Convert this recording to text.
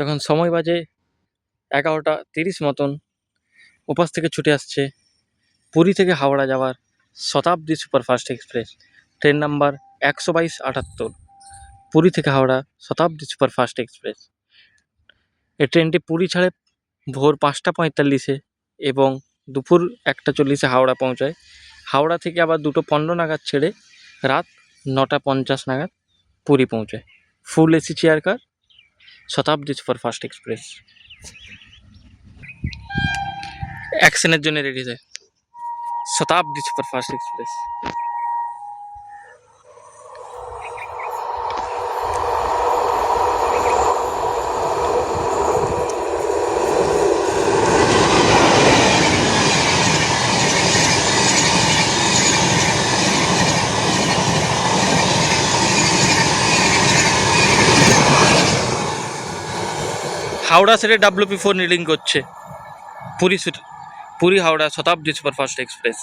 তখন সময় বাজে 11:30 মতন। ওপাশ থেকে ছুটে আসছে পুরী থেকে হাওড়া যাওয়ার শতাব্দী superfast express, train number 12278, Puri থেকে হাওড়া শতাব্দী সুপারফাস্ট এক্সপ্রেস। এই ট্রেনটি পুরী ছাড়ে ভোর 5:45 এবং দুপুর 1:40 হাওড়া পৌঁছায়। হাওড়া থেকে আবার 2:15 নাগাদ ছেড়ে রাত 9:50 নাগাদ পুরী পৌঁছায়। ফুল এসি চেয়ার কার, শতাব্দী সুপারফাস্ট এক্সপ্রেস। অ্যাকশনের জন্য রেডি যায় শতাব্দী সুপারফাস্ট এক্সপ্রেস। হাওড়া ছেড়ে WP4 রিডিং করছে পুরী হাওড়া শতাব্দী সুপারফাস্ট এক্সপ্রেস।